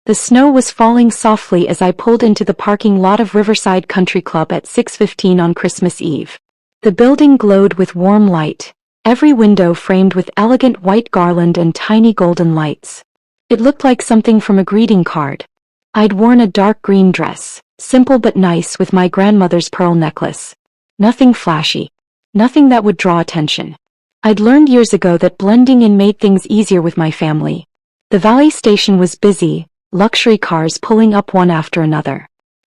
The snow was falling softly as I pulled into the parking lot of Riverside Country Club at 6:15 on Christmas Eve. The building glowed with warm light, every window framed with elegant white garland and tiny golden lights. It looked like something from a greeting card. I'd worn a dark green dress, simple but nice, with my grandmother's pearl necklace. Nothing flashy. Nothing that would draw attention. I'd learned years ago that blending in made things easier with my family. The valet station was busy, luxury cars pulling up one after another.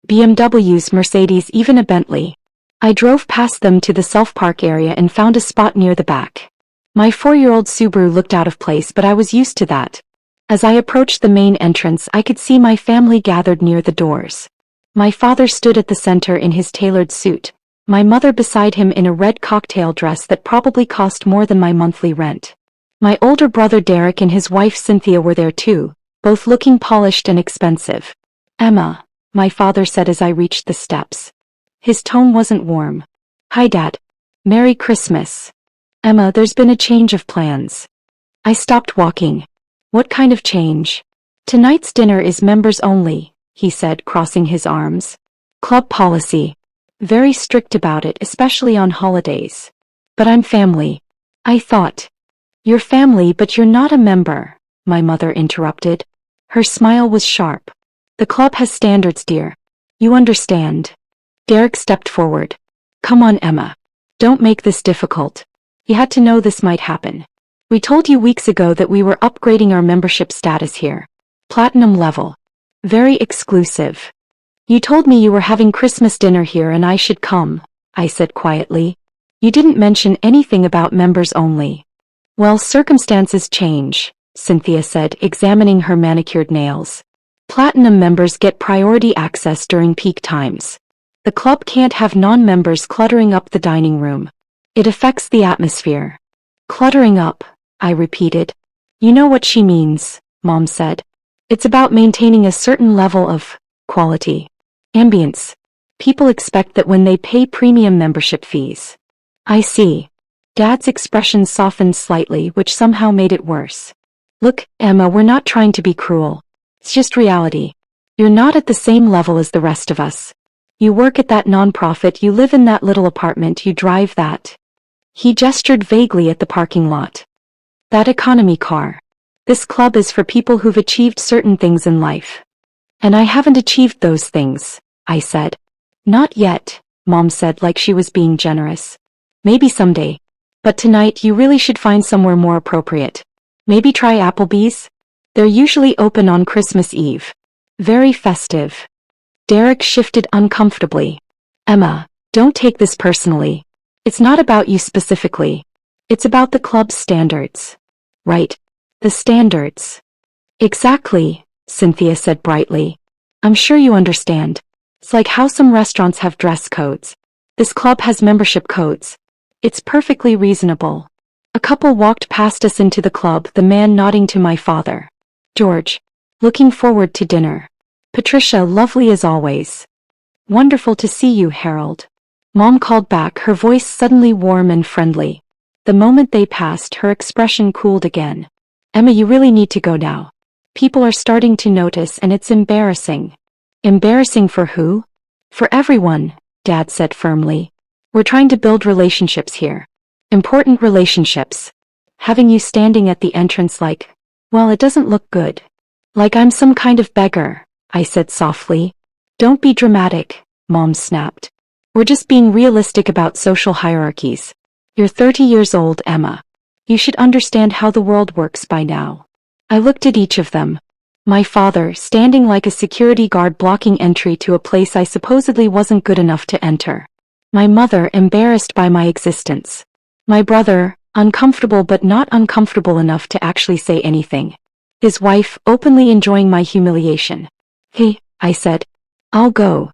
BMWs, Mercedes, even a Bentley. I drove past them to the self-park area and found a spot near the back. My 4-year-old Subaru looked out of place, but I was used to that. As I approached the main entrance, I could see my family gathered near the doors. My father stood at the center in his tailored suit, my mother beside him in a red cocktail dress that probably cost more than my monthly rent. My older brother Derek and his wife Cynthia were there too, both looking polished and expensive. "Emma," my father said as I reached the steps. His tone wasn't warm. "Hi, Dad. Merry Christmas." "Emma, there's been a change of plans." I stopped walking. "What kind of change?" "Tonight's dinner is members only," he said, crossing his arms. "Club policy. Very strict about it, especially on holidays." "But I'm family." "I thought." "You're family, but you're not a member," my mother interrupted. Her smile was sharp. "The club has standards, dear. You understand." Derek stepped forward. "Come on, Emma. Don't make this difficult. You had to know this might happen. We told you weeks ago that we were upgrading our membership status here. Platinum level. Very exclusive. You told me you were having Christmas dinner here and I should come," I said quietly. "You didn't mention anything about members only." "Well, circumstances change," Cynthia said, examining her manicured nails. "Platinum members get priority access during peak times. The club can't have non-members cluttering up the dining room. It affects the atmosphere." "Cluttering up," I repeated. "You know what she means," Mom said. "It's about maintaining a certain level of quality. Ambience. People expect that when they pay premium membership fees." "I see." Dad's expression softened slightly, which somehow made it worse. "Look, Emma, we're not trying to be cruel. It's just reality. You're not at the same level as the rest of us. You work at that nonprofit, you live in that little apartment, you drive that." He gestured vaguely at the parking lot. "That economy car. This club is for people who've achieved certain things in life." "And I haven't achieved those things," I said. "Not yet," Mom said, like she was being generous. "Maybe someday. But tonight you really should find somewhere more appropriate. Maybe try Applebee's? They're usually open on Christmas Eve. Very festive." Derek shifted uncomfortably. "Emma, don't take this personally. It's not about you specifically. It's about the club's standards." "Right. The standards." "Exactly," Cynthia said brightly. "I'm sure you understand. It's like how some restaurants have dress codes. This club has membership codes. It's perfectly reasonable." A couple walked past us into the club, the man nodding to my father. "George. Looking forward to dinner." "Patricia, lovely as always." "Wonderful to see you, Harold." Mom called back, her voice suddenly warm and friendly. The moment they passed, her expression cooled again. "Emma, you really need to go now. People are starting to notice and it's embarrassing." "Embarrassing for who?" "For everyone," Dad said firmly. "We're trying to build relationships here. Important relationships. Having you standing at the entrance well, it doesn't look good." "Like I'm some kind of beggar," I said softly. "Don't be dramatic," Mom snapped. "We're just being realistic about social hierarchies. You're 30 years old, Emma. You should understand how the world works by now." I looked at each of them. My father, standing like a security guard blocking entry to a place I supposedly wasn't good enough to enter. My mother, embarrassed by my existence. My brother, uncomfortable but not uncomfortable enough to actually say anything. His wife, openly enjoying my humiliation. "Hey," I said. "I'll go."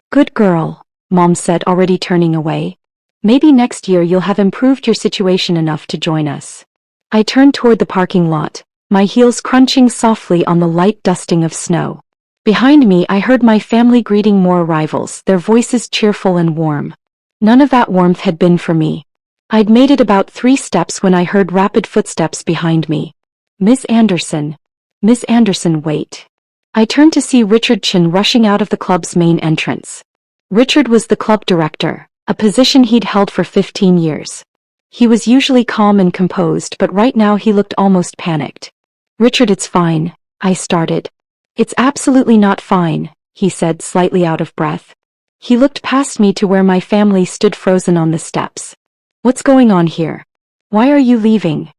"Good girl," Mom said, already turning away. "Maybe next year you'll have improved your situation enough to join us." I turned toward the parking lot, my heels crunching softly on the light dusting of snow. Behind me I heard my family greeting more arrivals, their voices cheerful and warm. None of that warmth had been for me. I'd made it about 3 steps when I heard rapid footsteps behind me. "Miss Anderson. Miss Anderson, wait." I turned to see Richard Chin rushing out of the club's main entrance. Richard was the club director, a position he'd held for 15 years. He was usually calm and composed, but right now he looked almost panicked. "Richard, it's fine," I started. "It's absolutely not fine," he said, slightly out of breath. He looked past me to where my family stood frozen on the steps. "What's going on here? Why are you leaving?"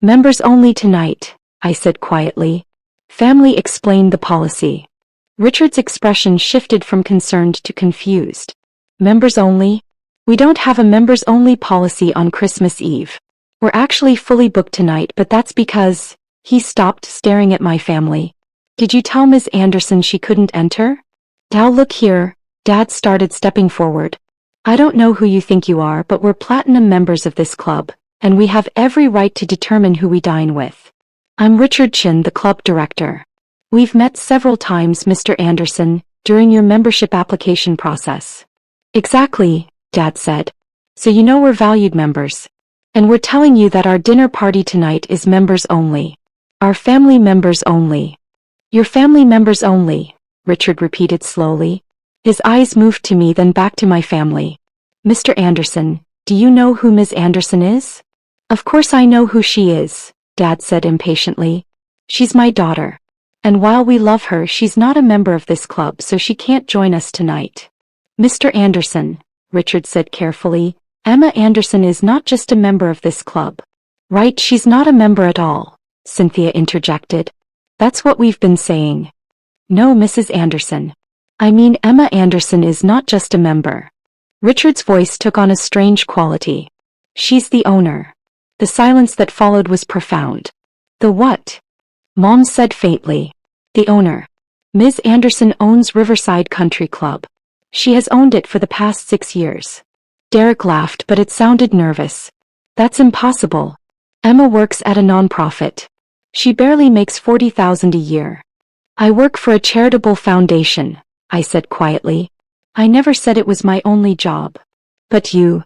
"Members only tonight," I said quietly. "Family explained the policy." Richard's expression shifted from concerned to confused. "Members only? We don't have a members-only policy on Christmas Eve. We're actually fully booked tonight, but that's because—" He stopped, staring at my family. "Did you tell Ms. Anderson she couldn't enter?" "Now look here," Dad started, stepping forward. "I don't know who you think you are, but we're platinum members of this club, and we have every right to determine who we dine with. I'm Richard Chin, the club director. We've met several times, Mr. Anderson, during your membership application process." "Exactly," Dad said. "So you know we're valued members. And we're telling you that our dinner party tonight is members only. Our family members only." "Your family members only," Richard repeated slowly. His eyes moved to me, then back to my family. "Mr. Anderson, do you know who Ms. Anderson is?" "Of course I know who she is," Dad said impatiently. "She's my daughter. And while we love her, she's not a member of this club, so she can't join us tonight." "Mr. Anderson," Richard said carefully, "Emma Anderson is not just a member of this club." "Right, she's not a member at all," Cynthia interjected. "That's what we've been saying." "No, Mrs. Anderson. I mean, Emma Anderson is not just a member." Richard's voice took on a strange quality. "She's the owner." The silence that followed was profound. "The what?" Mom said faintly. "The owner. Ms. Anderson owns Riverside Country Club. She has owned it for the past 6 years. Derek laughed, but it sounded nervous. "That's impossible. Emma works at a nonprofit. She barely makes $40,000 a year." "I work for a charitable foundation," I said quietly. "I never said it was my only job." "But you—"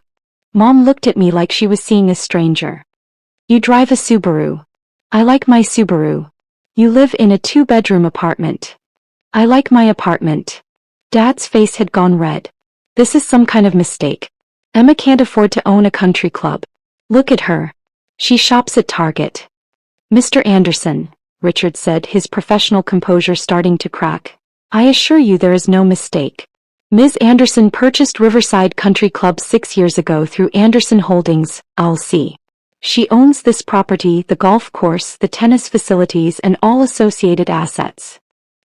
Mom looked at me like she was seeing a stranger. "You drive a Subaru." "I like my Subaru." "You live in a 2-bedroom apartment." "I like my apartment." Dad's face had gone red. "This is some kind of mistake. Emma can't afford to own a country club. Look at her. She shops at Target." "Mr. Anderson," Richard said, his professional composure starting to crack, "I assure you there is no mistake. Ms. Anderson purchased Riverside Country Club 6 years ago through Anderson Holdings, LLC. She owns this property, the golf course, the tennis facilities, and all associated assets."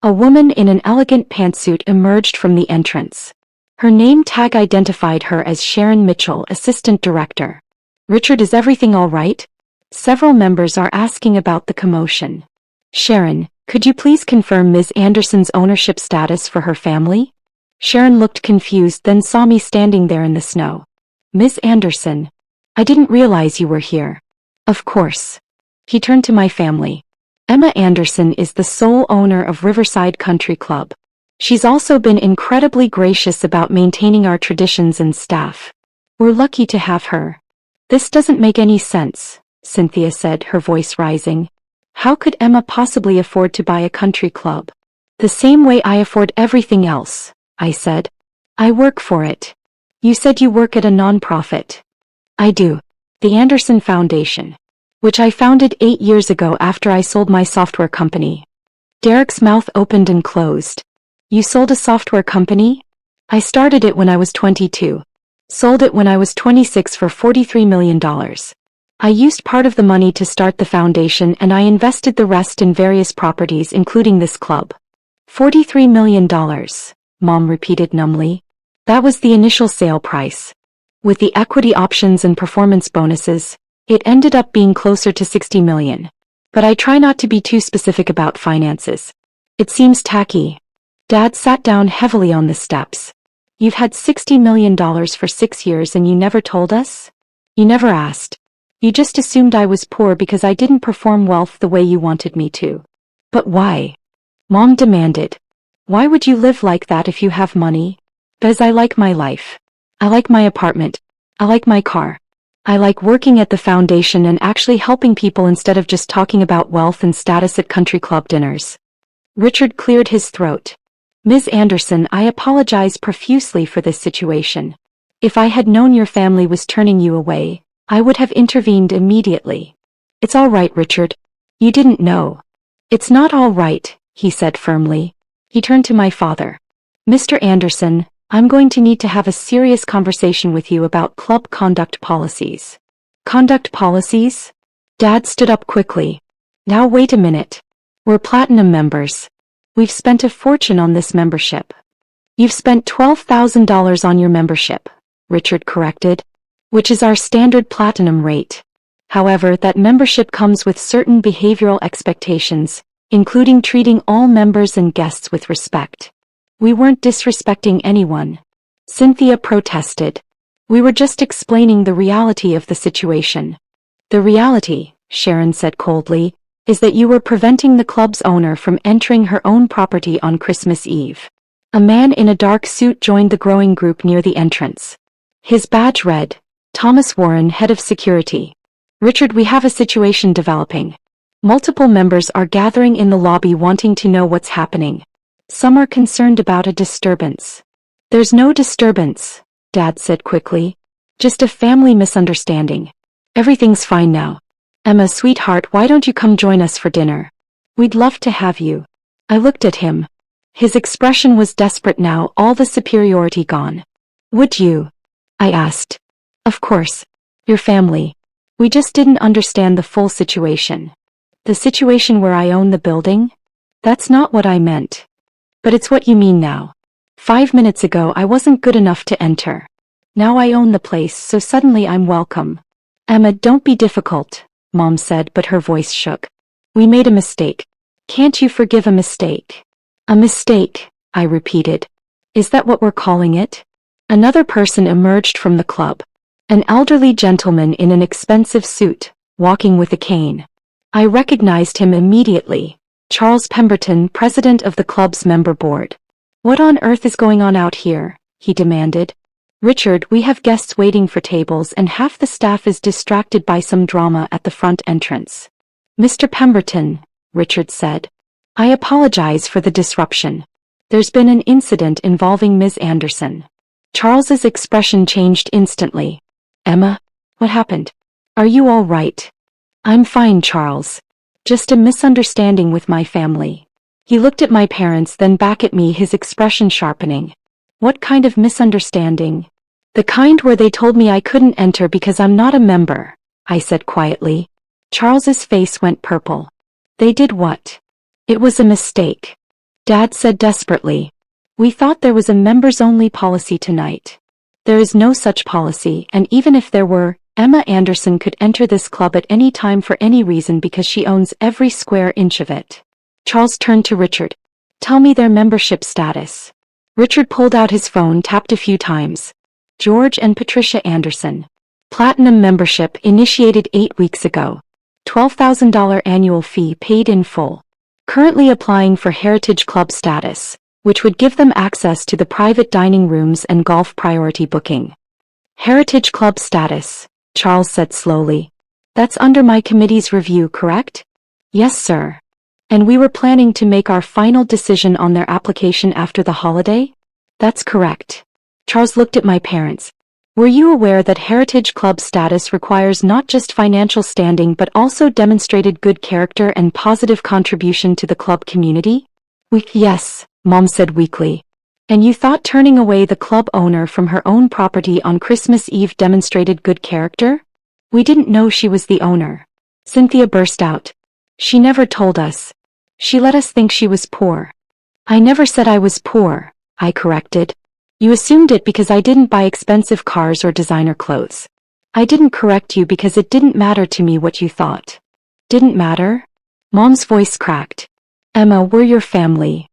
A woman in an elegant pantsuit emerged from the entrance. Her name tag identified her as Sharon Mitchell, Assistant Director. "Richard, is everything all right? Several members are asking about the commotion." "Sharon, could you please confirm Ms. Anderson's ownership status for her family?" Sharon looked confused, then saw me standing there in the snow. "Ms. Anderson, I didn't realize you were here." "Of course." He turned to my family. "Emma Anderson is the sole owner of Riverside Country Club. She's also been incredibly gracious about maintaining our traditions and staff. We're lucky to have her." "This doesn't make any sense," Cynthia said, her voice rising. "How could Emma possibly afford to buy a country club?" "The same way I afford everything else," I said. "I work for it." "You said you work at a nonprofit." "I do. The Anderson Foundation, which I founded 8 years ago after I sold my software company." Derek's mouth opened and closed. "You sold a software company?" "I started it when I was 22. Sold it when I was 26 for $43 million. I used part of the money to start the foundation and I invested the rest in various properties including this club." $43 million, Mom repeated numbly. "That was the initial sale price. With the equity options and performance bonuses, it ended up being closer to $60 million. But I try not to be too specific about finances. It seems tacky." Dad sat down heavily on the steps. "You've had $60 million for 6 years and you never told us? You never asked. You just assumed I was poor because I didn't perform wealth the way you wanted me to." "But why?" Mom demanded. "Why would you live like that if you have money?" "Because I like my life. I like my apartment. I like my car. I like working at the foundation and actually helping people instead of just talking about wealth and status at country club dinners." Richard cleared his throat. Ms. Anderson, I apologize profusely for this situation. If I had known your family was turning you away, I would have intervened immediately. It's all right, Richard. You didn't know. It's not all right, he said firmly. He turned to my father. Mr. Anderson, I'm going to need to have a serious conversation with you about club conduct policies. Conduct policies? Dad stood up quickly. Now wait a minute. We're platinum members. We've spent a fortune on this membership. You've spent $12,000 on your membership, Richard corrected, which is our standard platinum rate. However, that membership comes with certain behavioral expectations, including treating all members and guests with respect. We weren't disrespecting anyone. Cynthia protested. We were just explaining the reality of the situation. The reality, Sharon said coldly, is that you were preventing the club's owner from entering her own property on Christmas Eve. A man in a dark suit joined the growing group near the entrance. His badge read, Thomas Warren, Head of Security. Richard, we have a situation developing. Multiple members are gathering in the lobby wanting to know what's happening. Some are concerned about a disturbance. There's no disturbance, Dad said quickly. Just a family misunderstanding. Everything's fine now. Emma, sweetheart, why don't you come join us for dinner? We'd love to have you. I looked at him. His expression was desperate now, all the superiority gone. Would you? I asked. Of course. Your family. We just didn't understand the full situation. The situation where I own the building? That's not what I meant. But it's what you mean now. 5 minutes ago I wasn't good enough to enter. Now I own the place, so suddenly I'm welcome. Emma, don't be difficult, Mom said, but her voice shook. We made a mistake. Can't you forgive a mistake? A mistake, I repeated. Is that what we're calling it? Another person emerged from the club. An elderly gentleman in an expensive suit, walking with a cane. I recognized him immediately. Charles Pemberton, president of the club's member board. What on earth is going on out here? He demanded. Richard, we have guests waiting for tables and half the staff is distracted by some drama at the front entrance. Mr. Pemberton, Richard said. I apologize for the disruption. There's been an incident involving Ms. Anderson. Charles's expression changed instantly. Emma, what happened? Are you all right? I'm fine, Charles. Just a misunderstanding with my family. He looked at my parents, then back at me, his expression sharpening. What kind of misunderstanding? The kind where they told me I couldn't enter because I'm not a member, I said quietly. Charles's face went purple. They did what? It was a mistake. Dad said desperately. We thought there was a members-only policy tonight. There is no such policy, and even if there were, Emma Anderson could enter this club at any time for any reason because she owns every square inch of it. Charles turned to Richard. Tell me their membership status. Richard pulled out his phone, tapped a few times. George and Patricia Anderson. Platinum membership initiated 8 weeks ago. $12,000 annual fee paid in full. Currently applying for Heritage Club status, which would give them access to the private dining rooms and golf priority booking. Heritage Club status, Charles said slowly. That's under my committee's review, correct? Yes, sir. And we were planning to make our final decision on their application after the holiday? That's correct. Charles looked at my parents. Were you aware that Heritage Club status requires not just financial standing but also demonstrated good character and positive contribution to the club community? Yes, Mom said weakly. And you thought turning away the club owner from her own property on Christmas Eve demonstrated good character? We didn't know she was the owner. Cynthia burst out. She never told us. She let us think she was poor. I never said I was poor, I corrected. You assumed it because I didn't buy expensive cars or designer clothes. I didn't correct you because it didn't matter to me what you thought. Didn't matter? Mom's voice cracked. Emma, we're your family.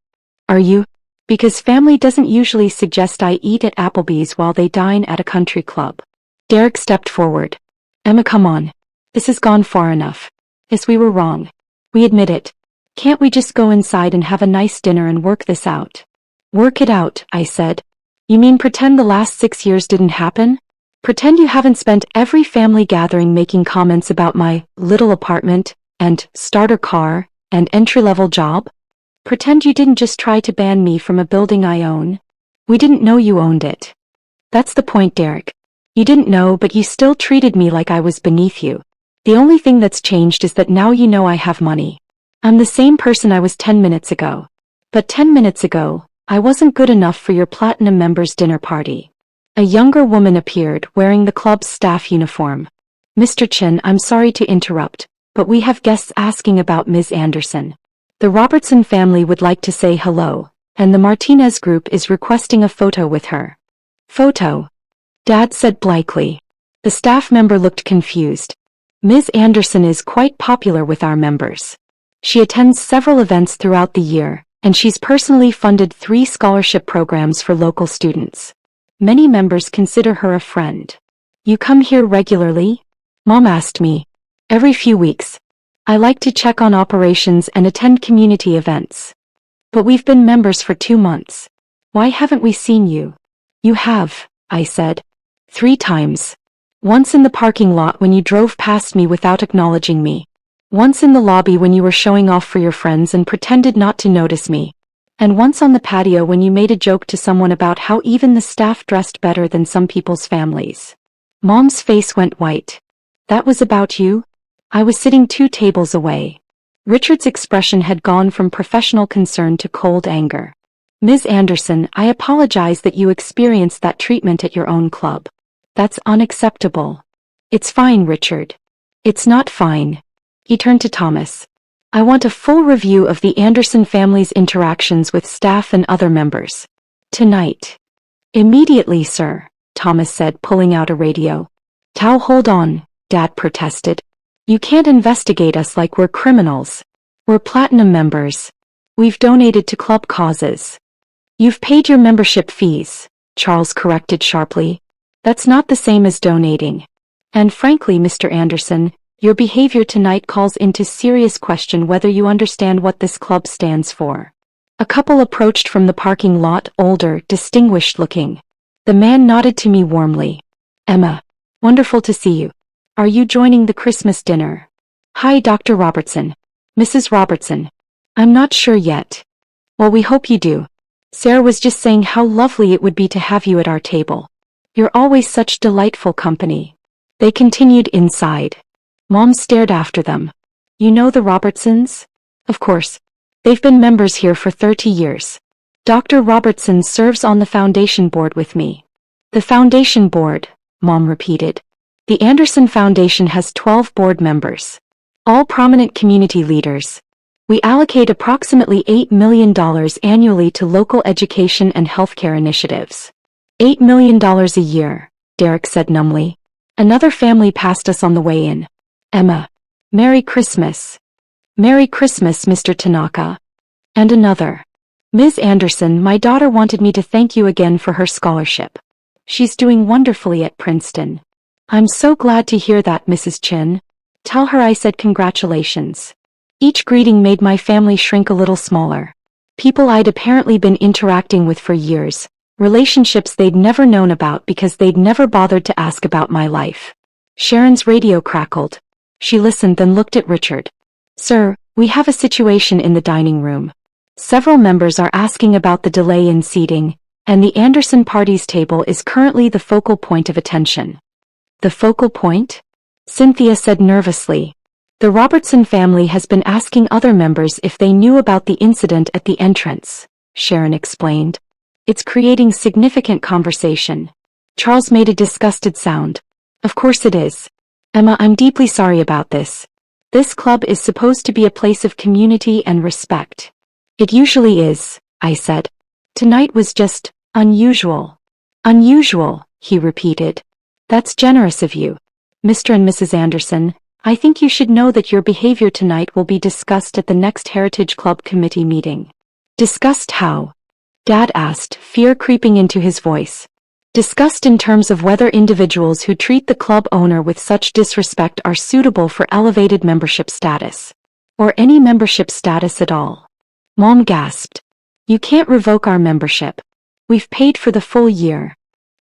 Are you? Because family doesn't usually suggest I eat at Applebee's while they dine at a country club. Derek stepped forward. Emma, come on. This has gone far enough. Yes, we were wrong. We admit it. Can't we just go inside and have a nice dinner and work this out? Work it out, I said. You mean pretend the last 6 years didn't happen? Pretend you haven't spent every family gathering making comments about my little apartment, and starter car, and entry-level job? Pretend you didn't just try to ban me from a building I own. We didn't know you owned it. That's the point, Derek. You didn't know, but you still treated me like I was beneath you. The only thing that's changed is that now you know I have money. I'm the same person I was 10 minutes ago. But 10 minutes ago, I wasn't good enough for your platinum members' dinner party. A younger woman appeared, wearing the club's staff uniform. Mr. Chin, I'm sorry to interrupt, but we have guests asking about Ms. Anderson. The Robertson family would like to say hello, and the Martinez group is requesting a photo with her. Photo? Dad said blankly. The staff member looked confused. Ms. Anderson is quite popular with our members. She attends several events throughout the year, and she's personally funded 3 scholarship programs for local students. Many members consider her a friend. You come here regularly? Mom asked me. Every few weeks. I like to check on operations and attend community events. But we've been members for 2 months. Why haven't we seen you? You have, I said. 3 times. Once in the parking lot when you drove past me without acknowledging me. Once in the lobby when you were showing off for your friends and pretended not to notice me. And once on the patio when you made a joke to someone about how even the staff dressed better than some people's families. Mom's face went white. That was about you? I was sitting 2 tables away. Richard's expression had gone from professional concern to cold anger. Ms. Anderson, I apologize that you experienced that treatment at your own club. That's unacceptable. It's fine, Richard. It's not fine. He turned to Thomas. I want a full review of the Anderson family's interactions with staff and other members. Tonight. Immediately, sir, Thomas said, pulling out a radio. Tao, hold on, Dad protested. You can't investigate us like we're criminals. We're platinum members. We've donated to club causes. You've paid your membership fees, Charles corrected sharply. That's not the same as donating. And frankly, Mr. Anderson, your behavior tonight calls into serious question whether you understand what this club stands for. A couple approached from the parking lot, older, distinguished looking. The man nodded to me warmly. Emma. Wonderful to see you. Are you joining the Christmas dinner? Hi, Dr. Robertson. Mrs. Robertson. I'm not sure yet. Well, we hope you do. Sarah was just saying how lovely it would be to have you at our table. You're always such delightful company. They continued inside. Mom stared after them. You know the Robertsons? Of course. They've been members here for 30 years. Dr. Robertson serves on the foundation board with me. The foundation board, Mom repeated. The Anderson Foundation has 12 board members. All prominent community leaders. We allocate approximately $8 million annually to local education and healthcare initiatives. $8 million a year, Derek said numbly. Another family passed us on the way in. Emma. Merry Christmas. Merry Christmas, Mr. Tanaka. And another. Ms. Anderson, my daughter wanted me to thank you again for her scholarship. She's doing wonderfully at Princeton. I'm so glad to hear that, Mrs. Chin. Tell her I said congratulations. Each greeting made my family shrink a little smaller. People I'd apparently been interacting with for years, relationships they'd never known about because they'd never bothered to ask about my life. Sharon's radio crackled. She listened, then looked at Richard. Sir, we have a situation in the dining room. Several members are asking about the delay in seating, and the Anderson party's table is currently the focal point of attention. The focal point? Cynthia said nervously. The Robertson family has been asking other members if they knew about the incident at the entrance, Sharon explained. It's creating significant conversation. Charles made a disgusted sound. Of course it is. Emma, I'm deeply sorry about this. This club is supposed to be a place of community and respect. It usually is, I said. Tonight was just unusual. Unusual, he repeated. That's generous of you. Mr. and Mrs. Anderson, I think you should know that your behavior tonight will be discussed at the next Heritage Club committee meeting. Discussed how? Dad asked, fear creeping into his voice. Discussed in terms of whether individuals who treat the club owner with such disrespect are suitable for elevated membership status. Or any membership status at all. Mom gasped. You can't revoke our membership. We've paid for the full year.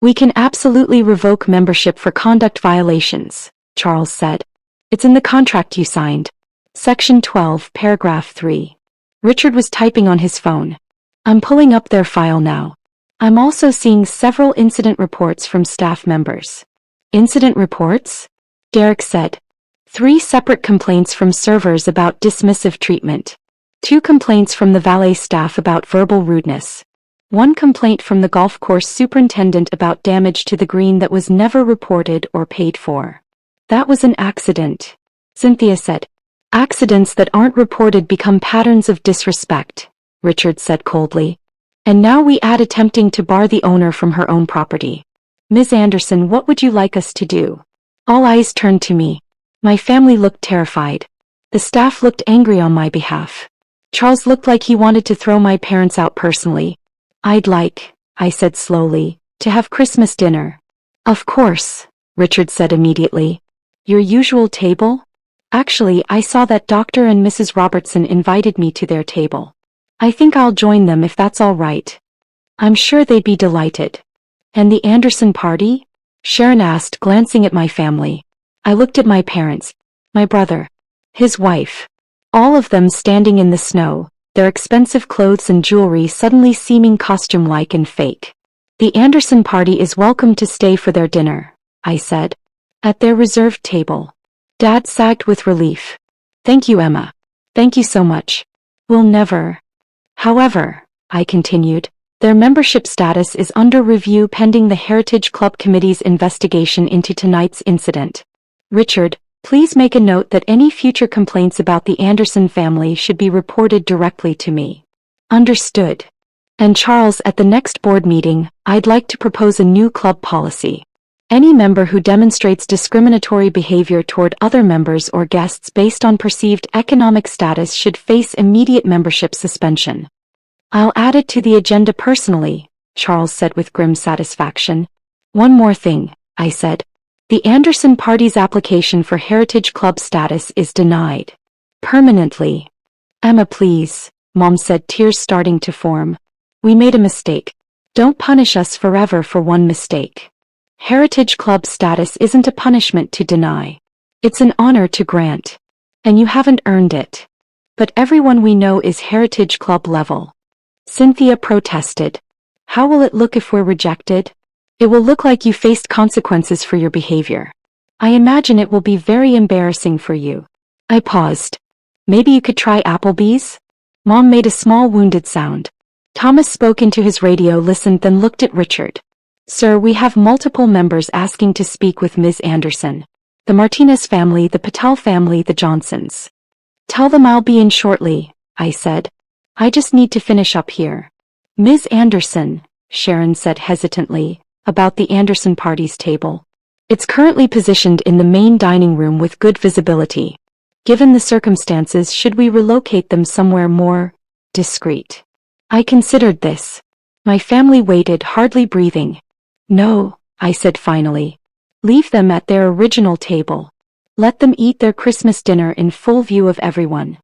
We can absolutely revoke membership for conduct violations, Charles said. It's in the contract you signed. Section 12, paragraph 3. Richard was typing on his phone. I'm pulling up their file now. I'm also seeing several incident reports from staff members. Incident reports? Derek said. 3 separate complaints from servers about dismissive treatment. 2 complaints from the valet staff about verbal rudeness. 1 complaint from the golf course superintendent about damage to the green that was never reported or paid for. That was an accident, Cynthia said. Accidents that aren't reported become patterns of disrespect, Richard said coldly. And now we add attempting to bar the owner from her own property. Ms. Anderson, what would you like us to do? All eyes turned to me. My family looked terrified. The staff looked angry on my behalf. Charles looked like he wanted to throw my parents out personally. I'd like, I said slowly, to have Christmas dinner. Of course, Richard said immediately. Your usual table? Actually, I saw that Dr. and Mrs. Robertson invited me to their table. I think I'll join them if that's all right. I'm sure they'd be delighted. And the Anderson party? Sharon asked, glancing at my family. I looked at my parents, my brother, his wife, all of them standing in the snow, their expensive clothes and jewelry suddenly seeming costume-like and fake. The Anderson party is welcome to stay for their dinner, I said. At their reserved table. Dad sagged with relief. Thank you, Emma. Thank you so much. We'll never. However, I continued, their membership status is under review pending the Heritage Club Committee's investigation into tonight's incident. Richard, please make a note that any future complaints about the Anderson family should be reported directly to me. Understood. And Charles, at the next board meeting, I'd like to propose a new club policy. Any member who demonstrates discriminatory behavior toward other members or guests based on perceived economic status should face immediate membership suspension. I'll add it to the agenda personally, Charles said with grim satisfaction. One more thing, I said. The Anderson party's application for Heritage Club status is denied. Permanently. Emma, please, Mom said, tears starting to form. We made a mistake. Don't punish us forever for one mistake. Heritage Club status isn't a punishment to deny. It's an honor to grant. And you haven't earned it. But everyone we know is Heritage Club level. Cynthia protested. How will it look if we're rejected? It will look like you faced consequences for your behavior. I imagine it will be very embarrassing for you. I paused. Maybe you could try Applebee's? Mom made a small wounded sound. Thomas spoke into his radio, listened, then looked at Richard. Sir, we have multiple members asking to speak with Ms. Anderson. The Martinez family, the Patel family, the Johnsons. Tell them I'll be in shortly, I said. I just need to finish up here. Ms. Anderson, Sharon said hesitantly, about the Anderson party's table. It's currently positioned in the main dining room with good visibility. Given the circumstances, should we relocate them somewhere more discreet? I considered this. My family waited, hardly breathing. No, I said finally. Leave them at their original table. Let them eat their Christmas dinner in full view of everyone.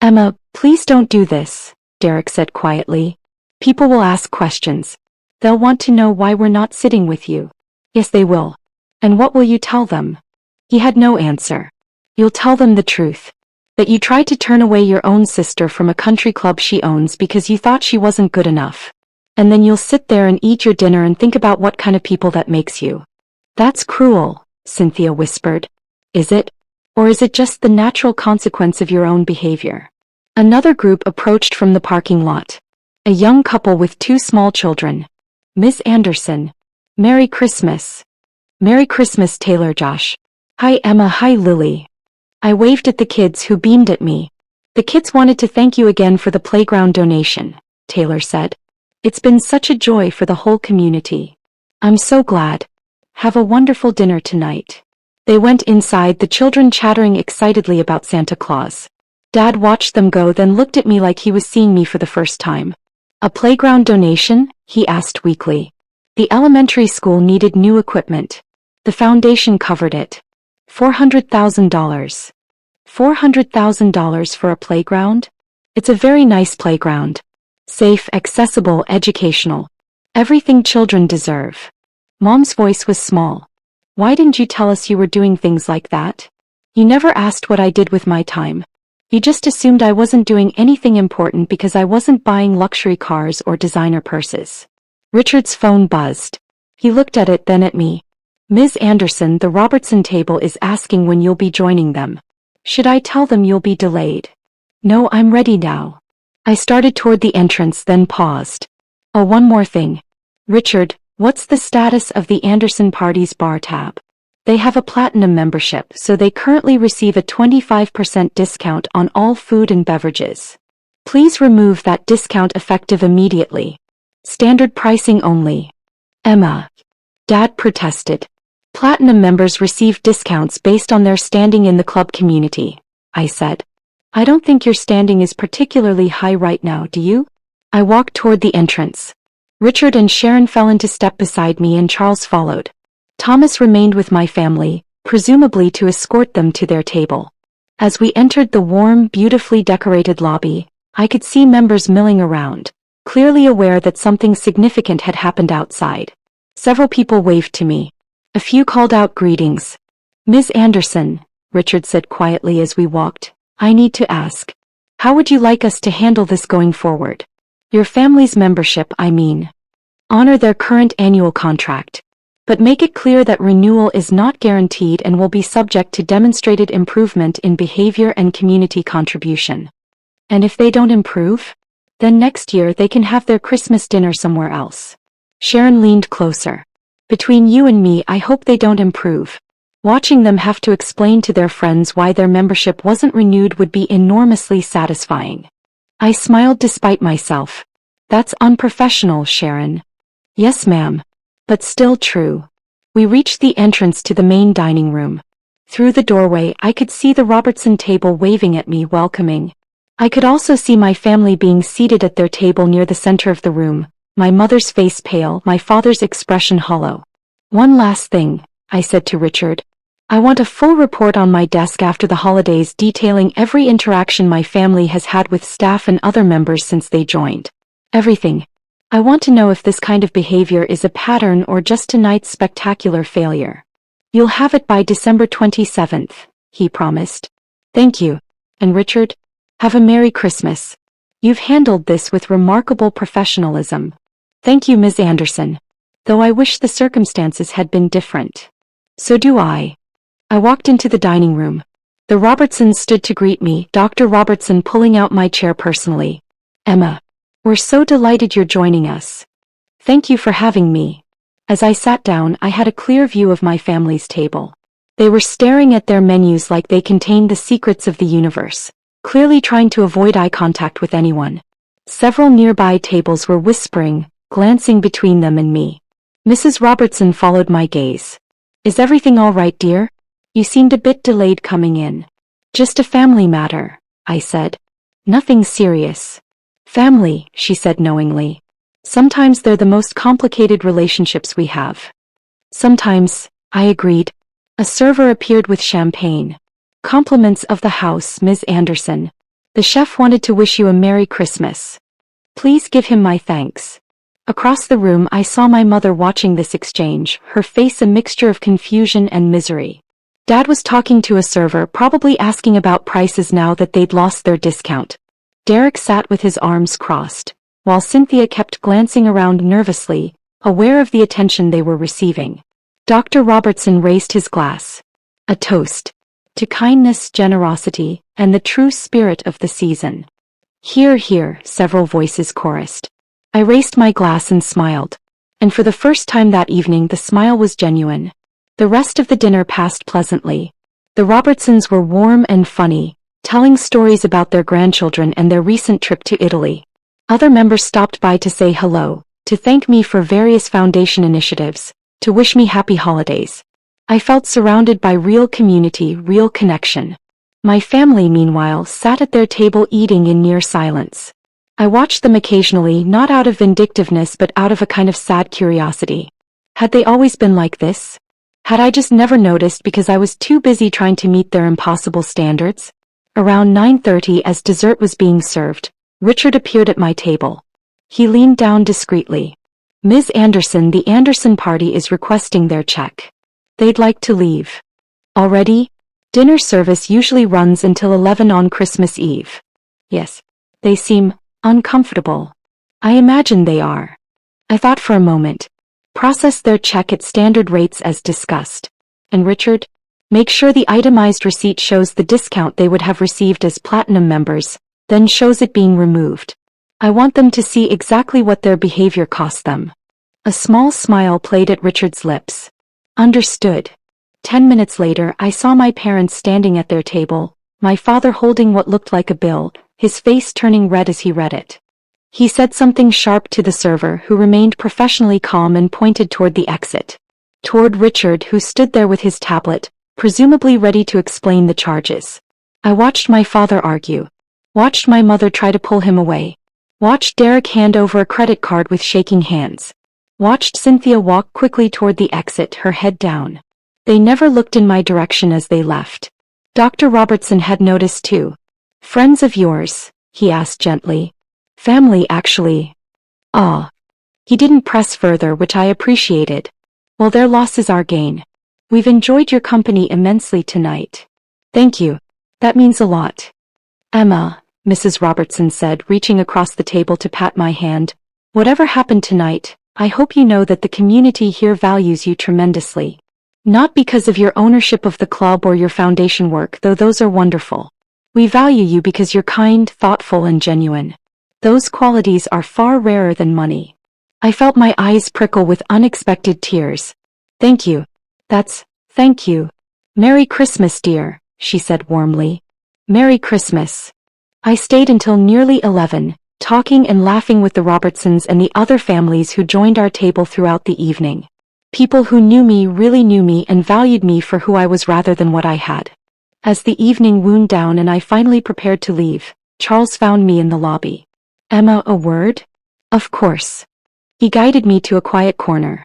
Emma, please don't do this, Derek said quietly. People will ask questions. They'll want to know why we're not sitting with you. Yes, they will. And what will you tell them? He had no answer. You'll tell them the truth. That you tried to turn away your own sister from a country club she owns because you thought she wasn't good enough. And then you'll sit there and eat your dinner and think about what kind of people that makes you. That's cruel, Cynthia whispered. Is it? Or is it just the natural consequence of your own behavior? Another group approached from the parking lot. A young couple with 2 small children. Miss Anderson. Merry Christmas. Merry Christmas, Taylor Josh. Hi Emma, hi Lily. I waved at the kids who beamed at me. The kids wanted to thank you again for the playground donation, Taylor said. It's been such a joy for the whole community. I'm so glad. Have a wonderful dinner tonight. They went inside, the children chattering excitedly about Santa Claus. Dad watched them go, then looked at me like he was seeing me for the first time. A playground donation? He asked weakly. The elementary school needed new equipment. The foundation covered it. $400,000. $400,000 for a playground? It's a very nice playground. Safe, accessible, educational. Everything children deserve. Mom's voice was small. Why didn't you tell us you were doing things like that? You never asked what I did with my time. You just assumed I wasn't doing anything important because I wasn't buying luxury cars or designer purses. Richard's phone buzzed. He looked at it, then at me. Ms. Anderson, the Robertson table is asking when you'll be joining them. Should I tell them you'll be delayed? No, I'm ready now. I started toward the entrance, then paused. Oh, one more thing. Richard, what's the status of the Anderson Party's bar tab? They have a platinum membership, so they currently receive a 25% discount on all food and beverages. Please remove that discount effective immediately. Standard pricing only. Emma. Dad protested. Platinum members receive discounts based on their standing in the club community, I said. I don't think your standing is particularly high right now, do you? I walked toward the entrance. Richard and Sharon fell into step beside me and Charles followed. Thomas remained with my family, presumably to escort them to their table. As we entered the warm, beautifully decorated lobby, I could see members milling around, clearly aware that something significant had happened outside. Several people waved to me. A few called out greetings. Ms. Anderson, Richard said quietly as we walked, I need to ask. How would you like us to handle this going forward? Your family's membership, I mean. Honor their current annual contract. But make it clear that renewal is not guaranteed and will be subject to demonstrated improvement in behavior and community contribution. And if they don't improve? Then next year they can have their Christmas dinner somewhere else. Sharon leaned closer. Between you and me, I hope they don't improve. Watching them have to explain to their friends why their membership wasn't renewed would be enormously satisfying. I smiled despite myself. That's unprofessional, Sharon. Yes, ma'am. But still true. We reached the entrance to the main dining room. Through the doorway, I could see the Robertson table waving at me, welcoming. I could also see my family being seated at their table near the center of the room, my mother's face pale, my father's expression hollow. One last thing, I said to Richard. I want a full report on my desk after the holidays detailing every interaction my family has had with staff and other members since they joined. Everything. I want to know if this kind of behavior is a pattern or just tonight's spectacular failure. You'll have it by December 27th, he promised. Thank you. And Richard, have a Merry Christmas. You've handled this with remarkable professionalism. Thank you, Ms. Anderson. Though I wish the circumstances had been different. So do I. I walked into the dining room. The Robertsons stood to greet me, Dr. Robertson pulling out my chair personally. Emma. We're so delighted you're joining us. Thank you for having me. As I sat down, I had a clear view of my family's table. They were staring at their menus like they contained the secrets of the universe, clearly trying to avoid eye contact with anyone. Several nearby tables were whispering, glancing between them and me. Mrs. Robertson followed my gaze. Is everything all right, dear? You seemed a bit delayed coming in. Just a family matter, I said. Nothing serious. Family, she said knowingly. Sometimes they're the most complicated relationships we have. Sometimes, I agreed. A server appeared with champagne. Compliments of the house, Ms. Anderson. The chef wanted to wish you a Merry Christmas. Please give him my thanks. Across the room I saw my mother watching this exchange, her face a mixture of confusion and misery. Dad was talking to a server, probably asking about prices now that they'd lost their discount. Derek sat with his arms crossed, while Cynthia kept glancing around nervously, aware of the attention they were receiving. Dr. Robertson raised his glass. A toast. To kindness, generosity, and the true spirit of the season. Hear, hear, several voices chorused. I raised my glass and smiled. And for the first time that evening the smile was genuine. The rest of the dinner passed pleasantly. The Robertsons were warm and funny, telling stories about their grandchildren and their recent trip to Italy. Other members stopped by to say hello, to thank me for various foundation initiatives, to wish me happy holidays. I felt surrounded by real community, real connection. My family, meanwhile, sat at their table eating in near silence. I watched them occasionally, not out of vindictiveness but out of a kind of sad curiosity. Had they always been like this? Had I just never noticed because I was too busy trying to meet their impossible standards? Around 9:30, as dessert was being served, Richard appeared at my table. He leaned down discreetly. Ms. Anderson, the Anderson party is requesting their check. They'd like to leave. Already? Dinner service usually runs until 11 on Christmas Eve. Yes. They seem uncomfortable. I imagine they are. I thought for a moment. Process their check at standard rates as discussed. And Richard? Make sure the itemized receipt shows the discount they would have received as platinum members, then shows it being removed. I want them to see exactly what their behavior cost them. A small smile played at Richard's lips. Understood. 10 minutes later, I saw my parents standing at their table, my father holding what looked like a bill, his face turning red as he read it. He said something sharp to the server, who remained professionally calm and pointed toward the exit. Toward Richard, who stood there with his tablet, presumably ready to explain the charges. I watched my father argue. Watched my mother try to pull him away. Watched Derek hand over a credit card with shaking hands. Watched Cynthia walk quickly toward the exit, her head down. They never looked in my direction as they left. Dr. Robertson had noticed too. Friends of yours? He asked gently. Family, actually. Ah. He didn't press further, which I appreciated. Well, their loss is our gain. We've enjoyed your company immensely tonight. Thank you. That means a lot. Emma, Mrs. Robertson said, reaching across the table to pat my hand. Whatever happened tonight, I hope you know that the community here values you tremendously. Not because of your ownership of the club or your foundation work, though those are wonderful. We value you because you're kind, thoughtful, and genuine. Those qualities are far rarer than money. I felt my eyes prickle with unexpected tears. Thank you. Thank you. Merry Christmas, dear, she said warmly. Merry Christmas. I stayed until nearly 11, talking and laughing with the Robertsons and the other families who joined our table throughout the evening. People who knew me, really knew me, and valued me for who I was rather than what I had. As the evening wound down and I finally prepared to leave, Charles found me in the lobby. Emma, a word? Of course. He guided me to a quiet corner.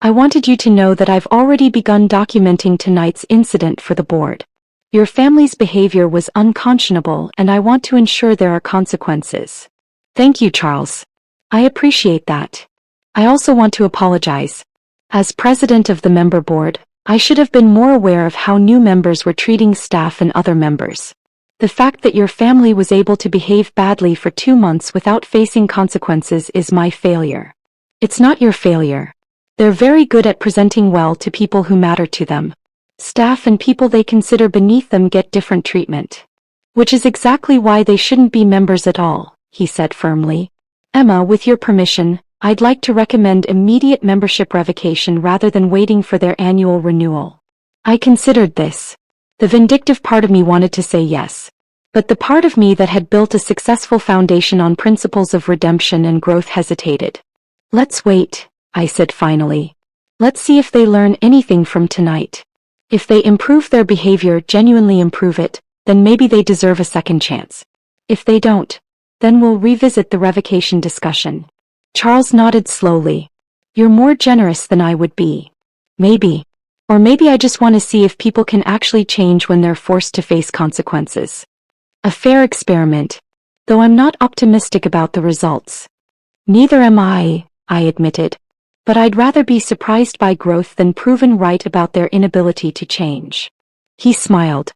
I wanted you to know that I've already begun documenting tonight's incident for the board. Your family's behavior was unconscionable, and I want to ensure there are consequences. Thank you, Charles. I appreciate that. I also want to apologize. As president of the member board, I should have been more aware of how new members were treating staff and other members. The fact that your family was able to behave badly for 2 months without facing consequences is my failure. It's not your failure. They're very good at presenting well to people who matter to them. Staff and people they consider beneath them get different treatment. Which is exactly why they shouldn't be members at all, he said firmly. Emma, with your permission, I'd like to recommend immediate membership revocation rather than waiting for their annual renewal. I considered this. The vindictive part of me wanted to say yes. But the part of me that had built a successful foundation on principles of redemption and growth hesitated. Let's wait, I said finally. Let's see if they learn anything from tonight. If they improve their behavior, genuinely improve it, then maybe they deserve a second chance. If they don't, then we'll revisit the revocation discussion. Charles nodded slowly. You're more generous than I would be. Maybe. Or maybe I just want to see if people can actually change when they're forced to face consequences. A fair experiment. Though I'm not optimistic about the results. Neither am I admitted. But I'd rather be surprised by growth than proven right about their inability to change. He smiled.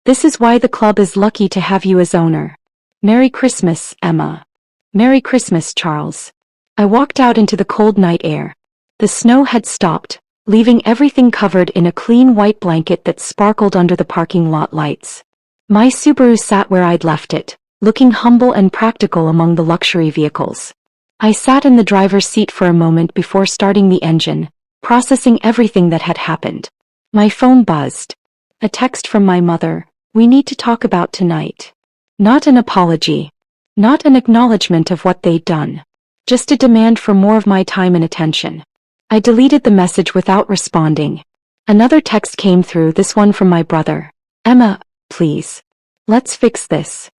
This is why the club is lucky to have you as owner. Merry Christmas, Emma. Merry Christmas, Charles. I walked out into the cold night air. The snow had stopped, leaving everything covered in a clean white blanket that sparkled under the parking lot lights. My Subaru sat where I'd left it, looking humble and practical among the luxury vehicles. I sat in the driver's seat for a moment before starting the engine, processing everything that had happened. My phone buzzed. A text from my mother. We need to talk about tonight. Not an apology. Not an acknowledgement of what they'd done. Just a demand for more of my time and attention. I deleted the message without responding. Another text came through, this one from my brother. Emma, please. Let's fix this.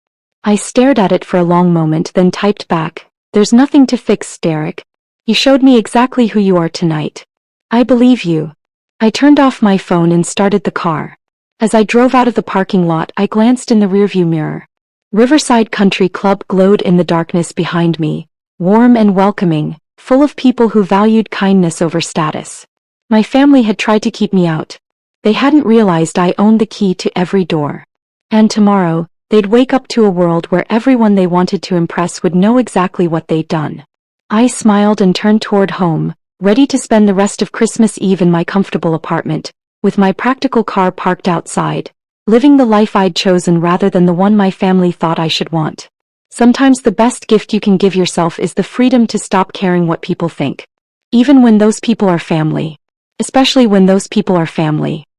I stared at it for a long moment, then typed back. There's nothing to fix, Derek. You showed me exactly who you are tonight. I believe you. I turned off my phone and started the car. As I drove out of the parking lot, I glanced in the rearview mirror. Riverside Country Club glowed in the darkness behind me, warm and welcoming, full of people who valued kindness over status. My family had tried to keep me out. They hadn't realized I owned the key to every door. And tomorrow, they'd wake up to a world where everyone they wanted to impress would know exactly what they'd done. I smiled and turned toward home, ready to spend the rest of Christmas Eve in my comfortable apartment, with my practical car parked outside, living the life I'd chosen rather than the one my family thought I should want. Sometimes the best gift you can give yourself is the freedom to stop caring what people think. Even when those people are family. Especially when those people are family.